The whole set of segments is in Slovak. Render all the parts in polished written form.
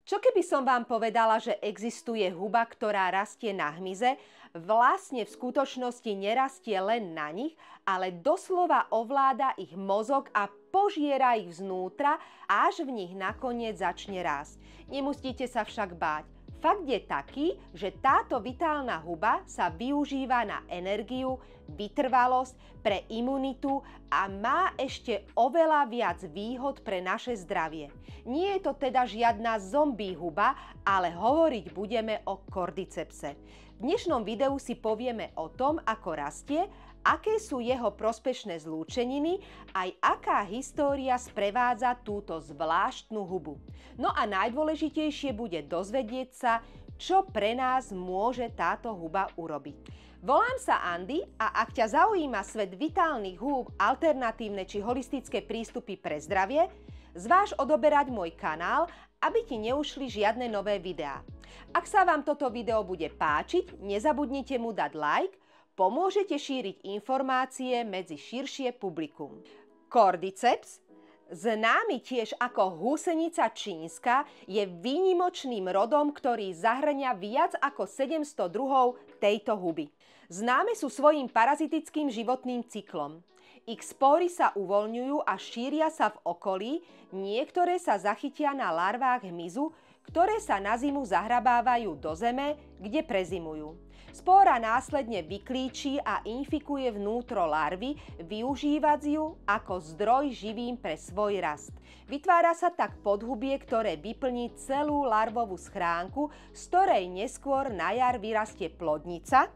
Čo keby som vám povedala, že existuje huba, ktorá rastie na hmyze, vlastne v skutočnosti nerastie len na nich, ale doslova ovláda ich mozog a požiera ich vznútra, až v nich nakoniec začne rásť. Nemusíte sa však báť. Fakt je taký, že táto vitálna huba sa využíva na energiu, vytrvalosť, pre imunitu a má ešte oveľa viac výhod pre naše zdravie. Nie je to teda žiadna zombie huba, ale hovoriť budeme o cordycepse. V dnešnom videu si povieme o tom, ako rastie, aké sú jeho prospešné zlúčeniny, aj aká história sprevádza túto zvláštnu hubu. No a najdôležitejšie bude dozvedieť sa, čo pre nás môže táto huba urobiť. Volám sa Andy a ak ťa zaujíma svet vitálnych húb, alternatívne či holistické prístupy pre zdravie, zváž odoberať môj kanál, aby ti neušli žiadne nové videá. Ak sa vám toto video bude páčiť, nezabudnite mu dať like, pomôžete šíriť informácie medzi širšie publikum. Cordyceps, známy tiež ako húsenica čínska, je výnimočným rodom, ktorý zahŕňa viac ako 700 druhov tejto huby. Známe sú svojím parazitickým životným cyklom. Ich spory sa uvoľňujú a šíria sa v okolí, niektoré sa zachytia na larvách hmyzu, ktoré sa na zimu zahrabávajú do zeme, kde prezimujú. Spóra následne vyklíči a infikuje vnútro larvy, využívať ju ako zdroj živín pre svoj rast. Vytvára sa tak podhubie, ktoré vyplní celú larvovú schránku, z ktorej neskôr na jar vyrastie plodnica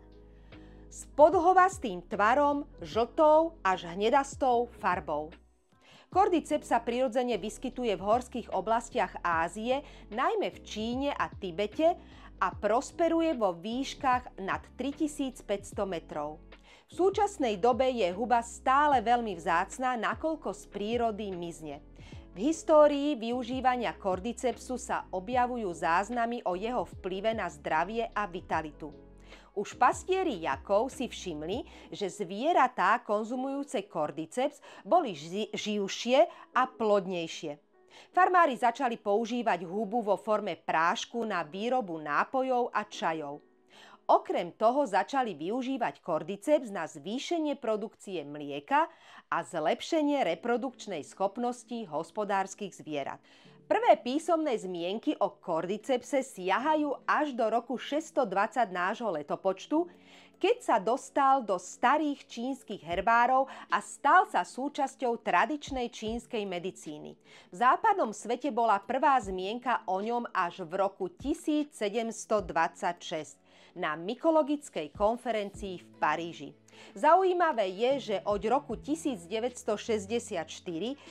s podhovastým tvarom, žltou až hnedastou farbou. Cordyceps sa prirodzene vyskytuje v horských oblastiach Ázie, najmä v Číne a Tibete, a prosperuje vo výškach nad 3500 metrov. V súčasnej dobe je huba stále veľmi vzácna, nakoľko z prírody mizne. V histórii využívania cordycepsu sa objavujú záznamy o jeho vplyve na zdravie a vitalitu. Už pastieri jakov si všimli, že zvieratá konzumujúce cordyceps boli živšie a plodnejšie. Farmári začali používať hubu vo forme prášku na výrobu nápojov a čajov. Okrem toho začali využívať cordyceps na zvýšenie produkcie mlieka a zlepšenie reprodukčnej schopnosti hospodárskych zvierat. Prvé písomné zmienky o cordycepse siahajú až do roku 620 nášho letopočtu, keď sa dostal do starých čínskych herbárov a stal sa súčasťou tradičnej čínskej medicíny. V západnom svete bola prvá zmienka o ňom až v roku 1726 na mykologickej konferencii v Paríži. Zaujímavé je, že od roku 1964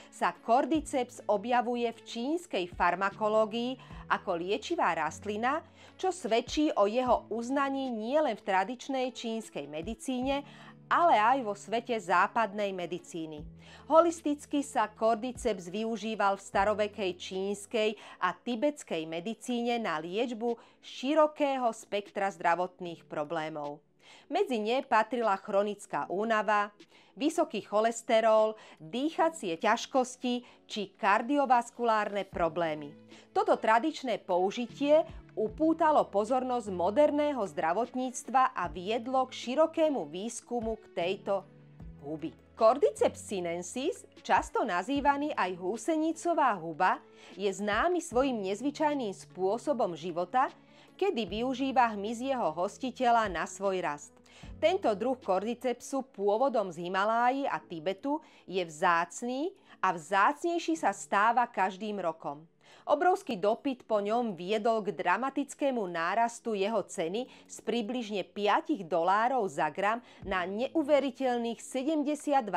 sa cordyceps objavuje v čínskej farmakológii ako liečivá rastlina, čo svedčí o jeho uznaní nielen v tradičnej čínskej medicíne, ale aj vo svete západnej medicíny. Holisticky sa cordyceps využíval v starovekej čínskej a tibetskej medicíne na liečbu širokého spektra zdravotných problémov. Medzi ne patrila chronická únava, vysoký cholesterol, dýchacie ťažkosti či kardiovaskulárne problémy. Toto tradičné použitie upútalo pozornosť moderného zdravotníctva a viedlo k širokému výskumu k tejto huby. Cordyceps sinensis, často nazývaný aj húsenicová huba, je známy svojim nezvyčajným spôsobom života, kedy využíva hmyzieho hostiteľa na svoj rast. Tento druh cordycepsu pôvodom z Himaláji a Tibetu je vzácny a vzácnejší sa stáva každým rokom. Obrovský dopyt po ňom viedol k dramatickému nárastu jeho ceny z približne $5 za gram na neuveriteľných $72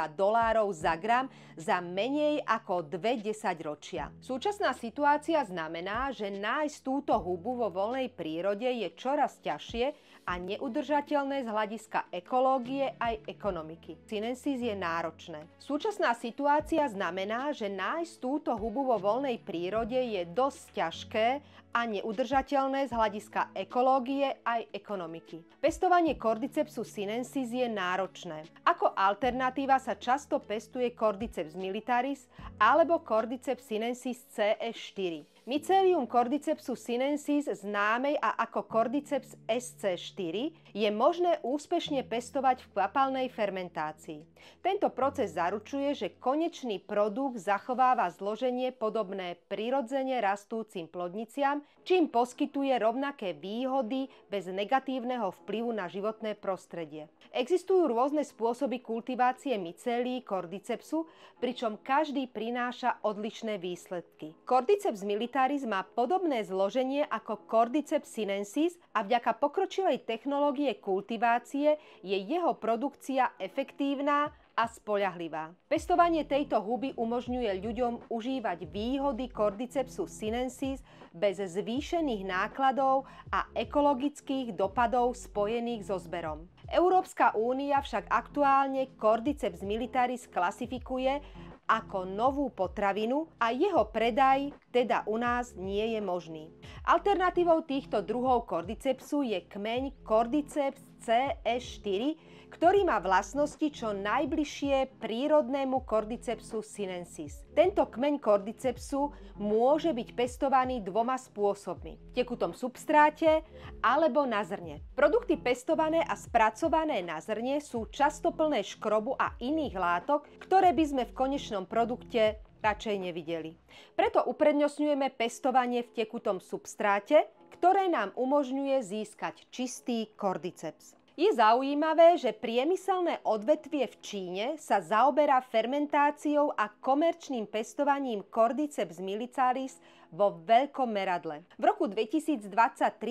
za gram za menej ako 2 desaťročia. Súčasná situácia znamená, že nájsť túto hubu vo voľnej prírode je čoraz ťažšie a neudržateľné z hľadiska ekológie aj ekonomiky. Sinensis je náročné. Súčasná situácia znamená, že nájsť túto hubu vo voľnej prírode je dosť ťažké a neudržateľné z hľadiska ekológie aj ekonomiky. Pestovanie Cordycepsu sinensis je náročné. Ako alternatíva sa často pestuje Cordyceps militaris alebo Cordyceps sinensis CE4. Mycelium Cordycepsu sinensis, známej a ako Cordyceps SC4, je možné úspešne pestovať v kvapalnej fermentácii. Tento proces zaručuje, že konečný produkt zachováva zloženie podobné prirodzene rastúcim plodniciam, čím poskytuje rovnaké výhody bez negatívneho vplyvu na životné prostredie. Existujú rôzne spôsoby kultivácie mycelií Cordycepsu, pričom každý prináša odlišné výsledky. Cordyceps militaris má podobné zloženie ako Cordyceps sinensis a vďaka pokročilej technológie kultivácie je jeho produkcia efektívna a spoľahlivá. Pestovanie tejto huby umožňuje ľuďom užívať výhody Cordycepsu sinensis bez zvýšených nákladov a ekologických dopadov spojených so zberom. Európska únia však aktuálne Cordyceps militaris klasifikuje ako novú potravinu a jeho predaj teda u nás nie je možný. Alternatívou týchto druhov Cordycepsu je kmeň Cordyceps CE4, ktorý má vlastnosti čo najbližšie prírodnému Cordycepsu sinensis. Tento kmeň Cordycepsu môže byť pestovaný dvoma spôsobmi: v tekutom substráte alebo na zrne. Produkty pestované a spracované na zrne sú často plné škrobu a iných látok, ktoré by sme v konečnom produkte radšej nevideli. Preto uprednostňujeme pestovanie v tekutom substráte, ktoré nám umožňuje získať čistý Cordyceps. Je zaujímavé, že priemyselné odvetvie v Číne sa zaoberá fermentáciou a komerčným pestovaním Cordyceps militaris vo veľkom meradle. V roku 2023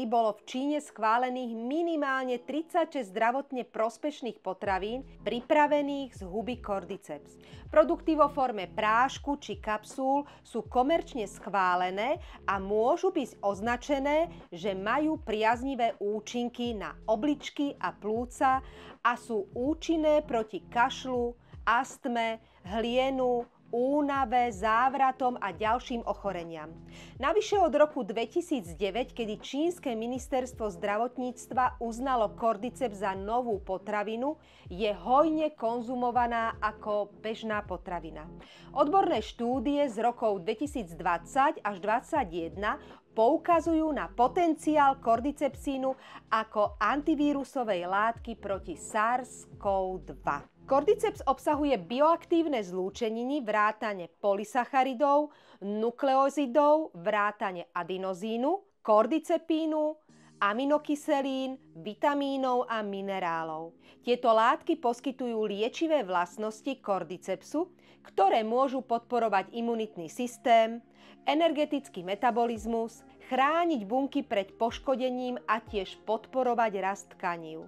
bolo v Číne schválených minimálne 36 zdravotne prospešných potravín pripravených z huby Cordyceps. Produkty vo forme prášku či kapsúl sú komerčne schválené a môžu byť označené, že majú priaznivé účinky na obličky a plúca a sú účinné proti kašľu, astme, hlienu, únave, závratom a ďalším ochoreniam. Navyše od roku 2009, kedy čínske ministerstvo zdravotníctva uznalo Cordyceps za novú potravinu, je hojne konzumovaná ako bežná potravina. Odborné štúdie z rokov 2020 až 2021 poukazujú na potenciál cordycepsínu ako antivírusovej látky proti SARS-CoV-2. Cordyceps obsahuje bioaktívne zlúčeniny vrátane polysacharidov, nukleozidov vrátane adenozínu, kordycepínu, aminokyselín, vitamínov a minerálov. Tieto látky poskytujú liečivé vlastnosti cordycepsu, ktoré môžu podporovať imunitný systém, energetický metabolizmus, chrániť bunky pred poškodením a tiež podporovať rast tkanív.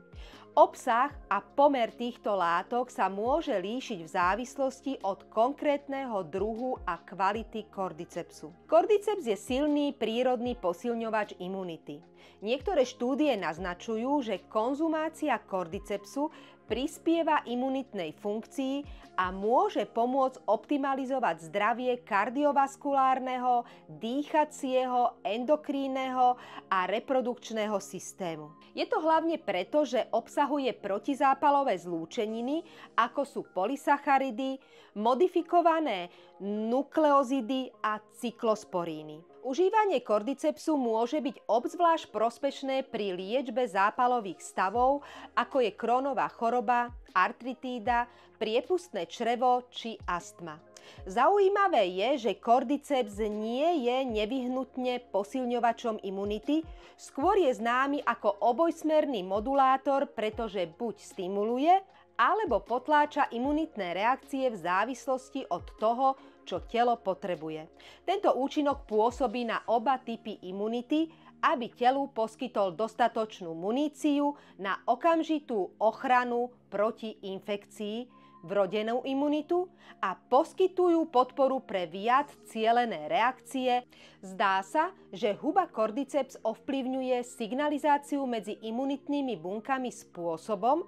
Obsah a pomer týchto látok sa môže líšiť v závislosti od konkrétneho druhu a kvality cordycepsu. Cordyceps je silný prírodný posilňovač imunity. Niektoré štúdie naznačujú, že konzumácia cordycepsu prispieva imunitnej funkcii a môže pomôcť optimalizovať zdravie kardiovaskulárneho, dýchacieho, endokrínneho a reprodukčného systému. Je to hlavne preto, že obsahuje protizápalové zlúčeniny, ako sú polysacharidy, modifikované nukleozidy a cyklosporíny. Užívanie cordycepsu môže byť obzvlášť prospešné pri liečbe zápalových stavov, ako je Crohnova choroba, artritída, priepustné črevo či astma. Zaujímavé je, že cordyceps nie je nevyhnutne posilňovačom imunity, skôr je známy ako obojsmerný modulátor, pretože buď stimuluje, alebo potláča imunitné reakcie v závislosti od toho, čo telo potrebuje. Tento účinok pôsobí na oba typy imunity, aby telu poskytol dostatočnú muníciu na okamžitú ochranu proti infekcii, vrodenú imunitu a poskytujú podporu pre viac cielené reakcie. Zdá sa, že huba cordyceps ovplyvňuje signalizáciu medzi imunitnými bunkami spôsobom,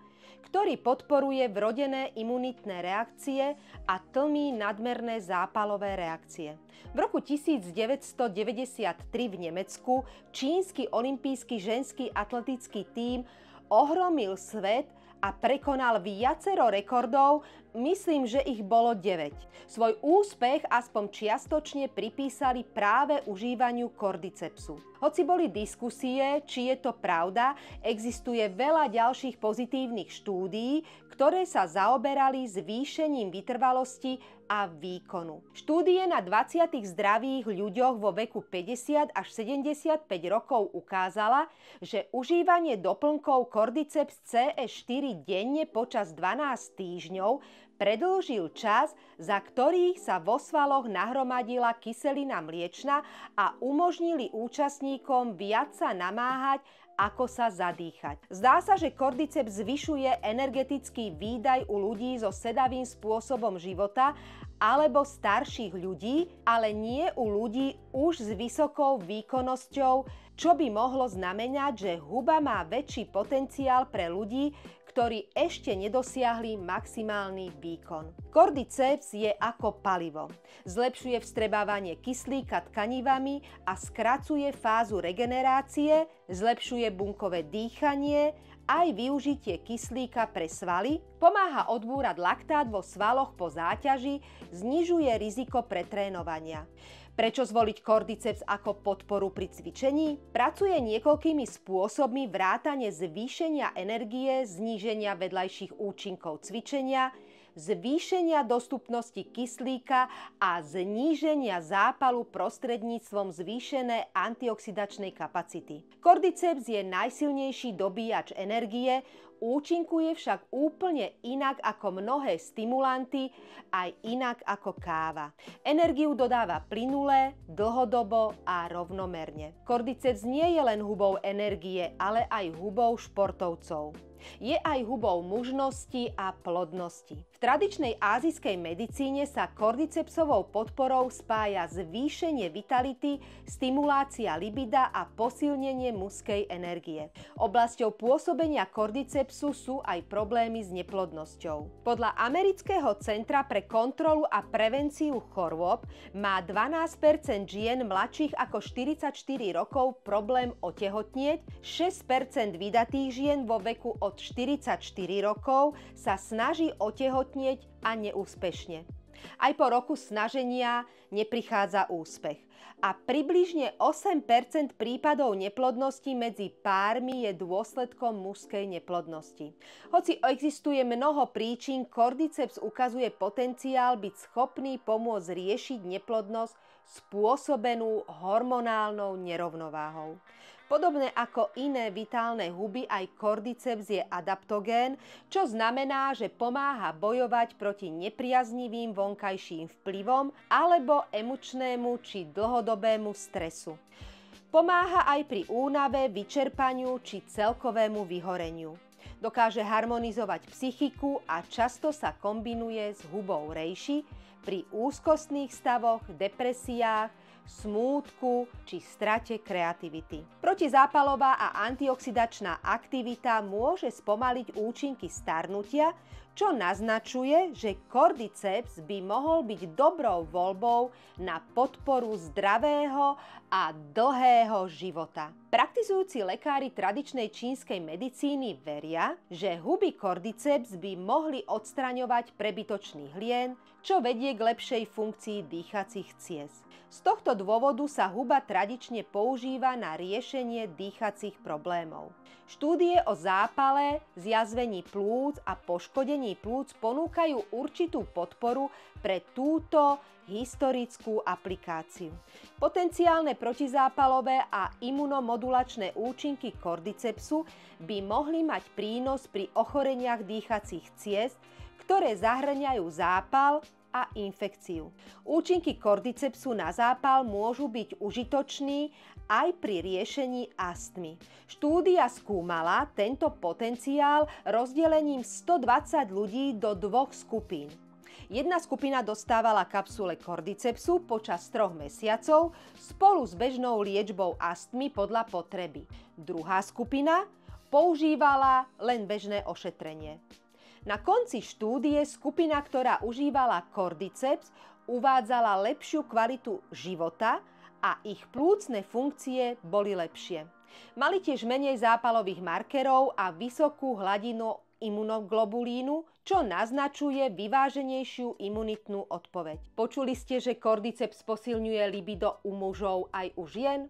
ktorý podporuje vrodené imunitné reakcie a tlmí nadmerné zápalové reakcie. V roku 1993 v Nemecku čínsky olympijský ženský atletický tím ohromil svet a prekonal viacero rekordov myslím, že ich bolo 9. Svoj úspech aspoň čiastočne pripísali práve užívaniu cordycepsu. Hoci boli diskusie, či je to pravda, existuje veľa ďalších pozitívnych štúdií, ktoré sa zaoberali zvýšením vytrvalosti a výkonu. Štúdie na 20 zdravých ľuďoch vo veku 50 až 75 rokov ukázala, že užívanie doplnkov Cordyceps CE4 denne počas 12 týždňov predĺžil čas, za ktorých sa vo svaloch nahromadila kyselina mliečna a umožnili účastníkom viac sa namáhať, ako sa zadýchať. Zdá sa, že Cordyceps zvyšuje energetický výdaj u ľudí so sedavým spôsobom života alebo starších ľudí, ale nie u ľudí už s vysokou výkonnosťou, čo by mohlo znamenať, že huba má väčší potenciál pre ľudí, ktorí ešte nedosiahli maximálny výkon. Cordyceps je ako palivo. Zlepšuje vstrebávanie kyslíka tkanivami a skracuje fázu regenerácie, zlepšuje bunkové dýchanie, aj využitie kyslíka pre svaly, pomáha odbúrať laktát vo svaloch po záťaži, znižuje riziko pretrénovania. Prečo zvoliť Cordyceps ako podporu pri cvičení? Pracuje niekoľkými spôsobmi vrátane zvýšenia energie, zníženia vedľajších účinkov cvičenia, zvýšenia dostupnosti kyslíka a zníženia zápalu prostredníctvom zvýšenej antioxidačnej kapacity. Cordyceps je najsilnejší dobíjač energie, účinkuje však úplne inak ako mnohé stimulanty, aj inak ako káva. Energiu dodáva plynule, dlhodobo a rovnomerne. Cordyceps nie je len hubou energie, ale aj hubou športovcov. Je aj hubou mužnosti a plodnosti. V tradičnej ázijskej medicíne sa cordycepsovou podporou spája zvýšenie vitality, stimulácia libida a posilnenie mužskej energie. Oblasťou pôsobenia cordycepsu sú aj problémy s neplodnosťou. Podľa Amerického centra pre kontrolu a prevenciu chorôb má 12% žien mladších ako 44 rokov problém otehotnieť, 6% vydatých žien vo veku od 44 rokov sa snaží otehotnieť a neúspešne. Aj po roku snaženia neprichádza úspech. A približne 8% prípadov neplodnosti medzi pármi je dôsledkom mužskej neplodnosti. Hoci existuje mnoho príčin, Cordyceps ukazuje potenciál byť schopný pomôcť riešiť neplodnosť spôsobenú hormonálnou nerovnováhou. Podobne ako iné vitálne huby, aj Cordyceps je adaptogén, čo znamená, že pomáha bojovať proti nepriaznivým vonkajším vplyvom alebo emočnému či dlhodobému stresu. Pomáha aj pri únave, vyčerpaniu či celkovému vyhoreniu. Dokáže harmonizovať psychiku a často sa kombinuje s hubou rejši pri úzkostných stavoch, depresiách, smútku či strate kreativity. Protizápalová a antioxidačná aktivita môže spomaliť účinky starnutia, čo naznačuje, že Cordyceps by mohol byť dobrou voľbou na podporu zdravého a dlhého života. Praktizujúci lekári tradičnej čínskej medicíny veria, že huby Cordyceps by mohli odstraňovať prebytočný hlien, čo vedie k lepšej funkcii dýchacích ciest. Z tohto dôvodu sa huba tradične používa na riešenie dýchacích problémov. Štúdie o zápale, zjazvení plúc a poškodení plúc ponúkajú určitú podporu pre túto historickú aplikáciu. Potenciálne protizápalové a imunomodulačné účinky Cordycepsu by mohli mať prínos pri ochoreniach dýchacích ciest, ktoré zahŕňajú zápal a infekciu. Účinky Cordycepsu na zápal môžu byť užitoční aj pri riešení astmy. Štúdia skúmala tento potenciál rozdelením 120 ľudí do dvoch skupín. Jedna skupina dostávala kapsule Cordycepsu počas 3 mesiacov spolu s bežnou liečbou astmy podľa potreby. Druhá skupina používala len bežné ošetrenie. Na konci štúdie skupina, ktorá užívala Cordyceps, uvádzala lepšiu kvalitu života a ich plúcne funkcie boli lepšie. Mali tiež menej zápalových markerov a vysokú hladinu imunoglobulínu, čo naznačuje vyváženejšiu imunitnú odpoveď. Počuli ste, že cordyceps posilňuje libido u mužov aj u žien?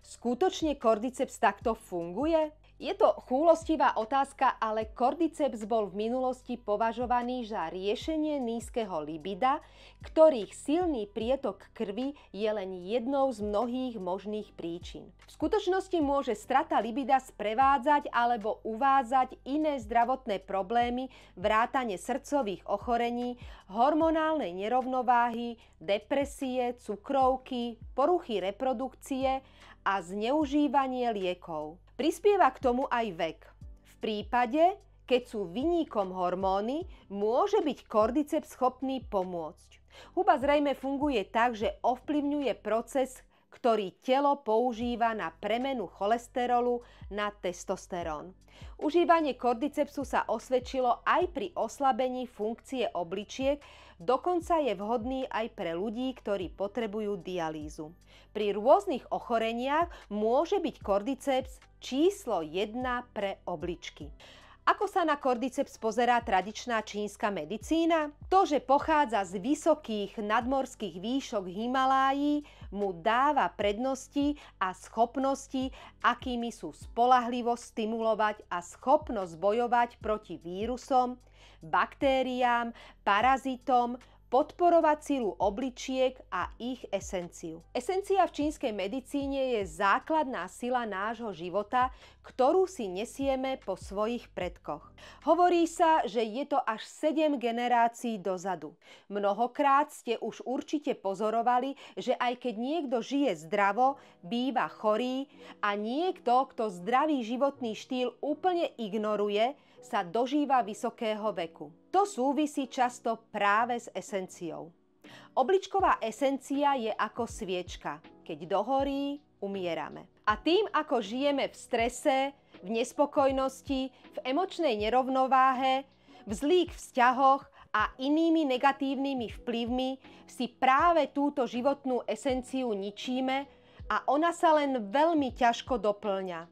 Skutočne cordyceps takto funguje? Je to chúlostivá otázka, ale cordyceps bol v minulosti považovaný za riešenie nízkeho libida, ktorých silný prietok krvi je len jednou z mnohých možných príčin. V skutočnosti môže strata libida sprevádzať alebo uvádzať iné zdravotné problémy, vrátane srdcových ochorení, hormonálnej nerovnováhy, depresie, cukrovky, poruchy reprodukcie a zneužívanie liekov. Prispieva k tomu aj vek. V prípade, keď sú vinníkom hormóny, môže byť cordyceps schopný pomôcť. Huba zrejme funguje tak, že ovplyvňuje proces, ktorý telo používa na premenu cholesterolu na testosterón. Užívanie cordycepsu sa osvedčilo aj pri oslabení funkcie obličiek, dokonca je vhodný aj pre ľudí, ktorí potrebujú dialýzu. Pri rôznych ochoreniach môže byť cordyceps číslo 1 pre obličky. Ako sa na cordyceps pozerá tradičná čínska medicína? To, že pochádza z vysokých nadmorských výšok Himalájí, mu dáva prednosti a schopnosti, akými sú spoľahlivo stimulovať a schopnosť bojovať proti vírusom, baktériám, parazitom, podporovať silu obličiek a ich esenciu. Esencia v čínskej medicíne je základná sila nášho života, ktorú si nesieme po svojich predkoch. Hovorí sa, že je to až 7 generácií dozadu. Mnohokrát ste už určite pozorovali, že aj keď niekto žije zdravo, býva chorý a niekto, kto zdravý životný štýl úplne ignoruje, sa dožíva vysokého veku. To súvisí často práve s esenciou. Obličková esencia je ako sviečka. Keď dohorí, umierame. A tým, ako žijeme v strese, v nespokojnosti, v emočnej nerovnováhe, v zlých vzťahoch a inými negatívnymi vplyvmi, si práve túto životnú esenciu ničíme a ona sa len veľmi ťažko doplňa.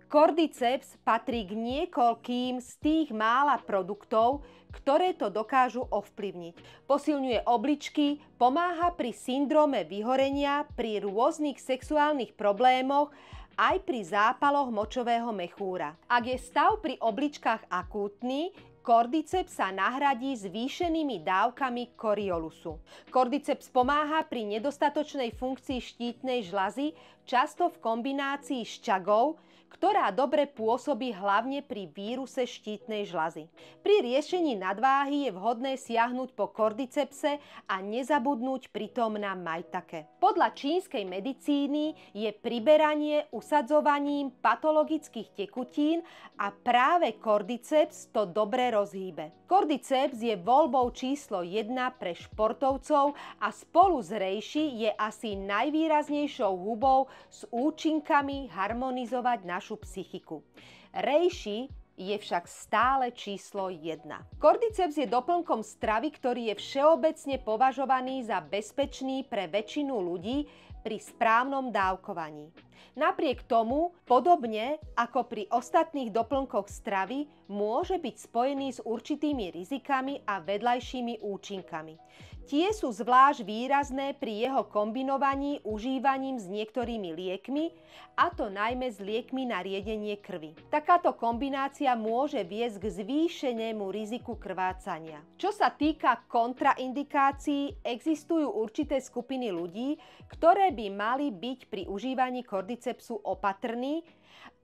Cordyceps patrí k niekoľkým z tých mála produktov, ktoré to dokážu ovplyvniť. Posilňuje obličky, pomáha pri syndróme vyhorenia, pri rôznych sexuálnych problémoch, aj pri zápaloch močového mechúra. Ak je stav pri obličkách akútny, cordyceps sa nahradí zvýšenými dávkami Coriolusu. Cordyceps pomáha pri nedostatočnej funkcii štítnej žľazy, často v kombinácii s čagou, ktorá dobre pôsobí hlavne pri víruse štítnej žľazy. Pri riešení nadváhy je vhodné siahnuť po cordycepse a nezabudnúť pritom na maitake. Podľa čínskej medicíny je priberanie usadzovaním patologických tekutín a práve cordyceps to dobre rozhýbe. Cordyceps je voľbou číslo 1 pre športovcov a spolu s reishi je asi najvýraznejšou hubou s účinkami harmonizovať našu psychiku. Reishi je však stále číslo 1. Cordyceps je doplnkom stravy, ktorý je všeobecne považovaný za bezpečný pre väčšinu ľudí pri správnom dávkovaní. Napriek tomu, podobne ako pri ostatných doplnkoch stravy, môže byť spojený s určitými rizikami a vedľajšími účinkami. Tie sú zvlášť výrazné pri jeho kombinovaní užívaním s niektorými liekmi, a to najmä s liekmi na riedenie krvi. Takáto kombinácia môže viesť k zvýšenému riziku krvácania. Čo sa týka kontraindikácií, existujú určité skupiny ľudí, ktoré by mali byť pri užívaní cordycepsu opatrní,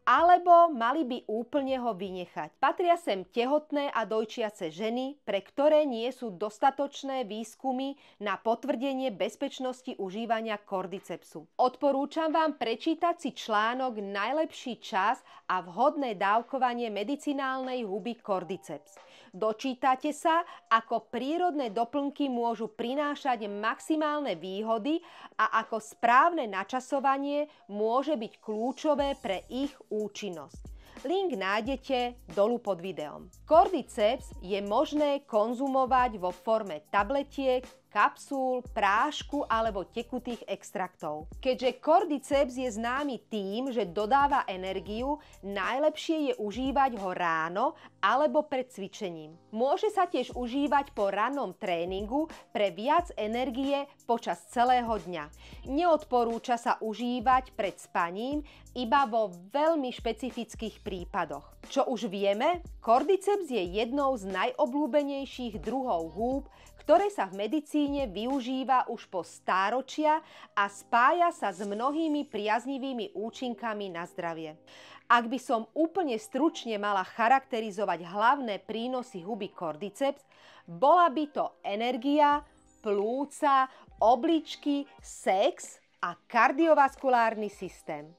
alebo mali by úplne ho vynechať. Patria sem tehotné a dojčiace ženy, pre ktoré nie sú dostatočné výskumy na potvrdenie bezpečnosti užívania cordycepsu. Odporúčam vám prečítať si článok Najlepší čas a vhodné dávkovanie medicinálnej huby cordyceps. Dočítate sa, ako prírodné doplnky môžu prinášať maximálne výhody a ako správne načasovanie môže byť kľúčové pre ich účinnosť. Link nájdete dolu pod videom. Cordyceps je možné konzumovať vo forme tabletiek, kapsúl, prášku alebo tekutých extraktov. Keďže cordyceps je známy tým, že dodáva energiu, najlepšie je užívať ho ráno alebo pred cvičením. Môže sa tiež užívať po rannom tréningu pre viac energie počas celého dňa. Neodporúča sa užívať pred spaním, iba vo veľmi špecifických prípadoch. Čo už vieme, cordyceps je jednou z najobľúbenejších druhov húb, ktoré sa v medicíne využíva už po stáročia a spája sa s mnohými priaznivými účinkami na zdravie. Ak by som úplne stručne mala charakterizovať hlavné prínosy huby cordyceps, bola by to energia, plúca, obličky, sex a kardiovaskulárny systém.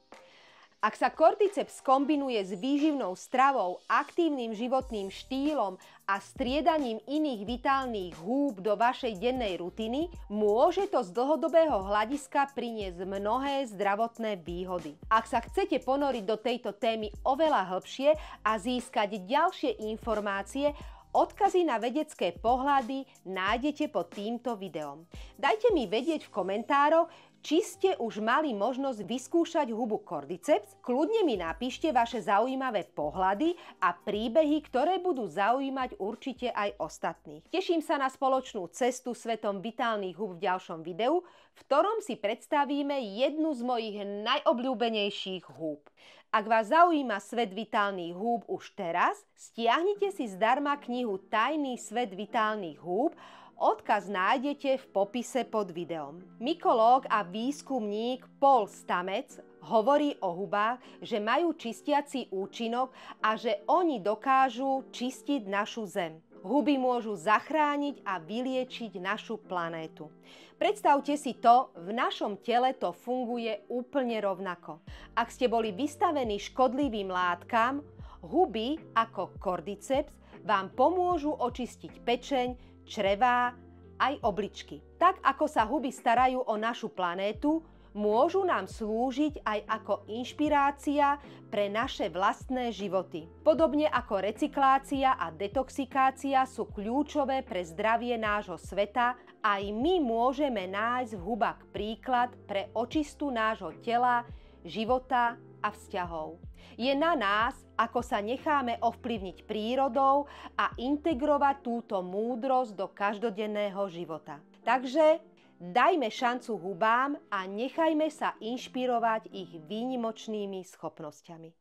Ak sa cordyceps kombinuje s výživnou stravou, aktívnym životným štýlom a striedaním iných vitálnych húb do vašej dennej rutiny, môže to z dlhodobého hľadiska priniesť mnohé zdravotné výhody. Ak sa chcete ponoriť do tejto témy oveľa hlbšie a získať ďalšie informácie, odkazy na vedecké pohľady nájdete pod týmto videom. Dajte mi vedieť v komentároch, či ste už mali možnosť vyskúšať hubu cordyceps. Kľudne mi napíšte vaše zaujímavé pohľady a príbehy, ktoré budú zaujímať určite aj ostatných. Teším sa na spoločnú cestu svetom vitálnych húb v ďalšom videu, v ktorom si predstavíme jednu z mojich najobľúbenejších húb. Ak vás zaujíma svet vitálnych húb už teraz, stiahnite si zdarma knihu Tajný svet vitálnych húb. Odkaz nájdete v popise pod videom. Mykológ a výskumník Paul Stamets hovorí o hubách, že majú čistiaci účinok a že oni dokážu čistiť našu zem. Huby môžu zachrániť a vyliečiť našu planétu. Predstavte si to, v našom tele to funguje úplne rovnako. Ak ste boli vystavení škodlivým látkam, huby ako cordyceps vám pomôžu očistiť pečeň, črevá aj obličky. Tak ako sa huby starajú o našu planétu, môžu nám slúžiť aj ako inšpirácia pre naše vlastné životy. Podobne ako recyklácia a detoxikácia sú kľúčové pre zdravie nášho sveta, aj my môžeme nájsť v hubách príklad pre očistu nášho tela, života a vzťahov. Je na nás, ako sa necháme ovplyvniť prírodou a integrovať túto múdrosť do každodenného života. Takže dajme šancu hubám a nechajme sa inšpirovať ich výnimočnými schopnosťami.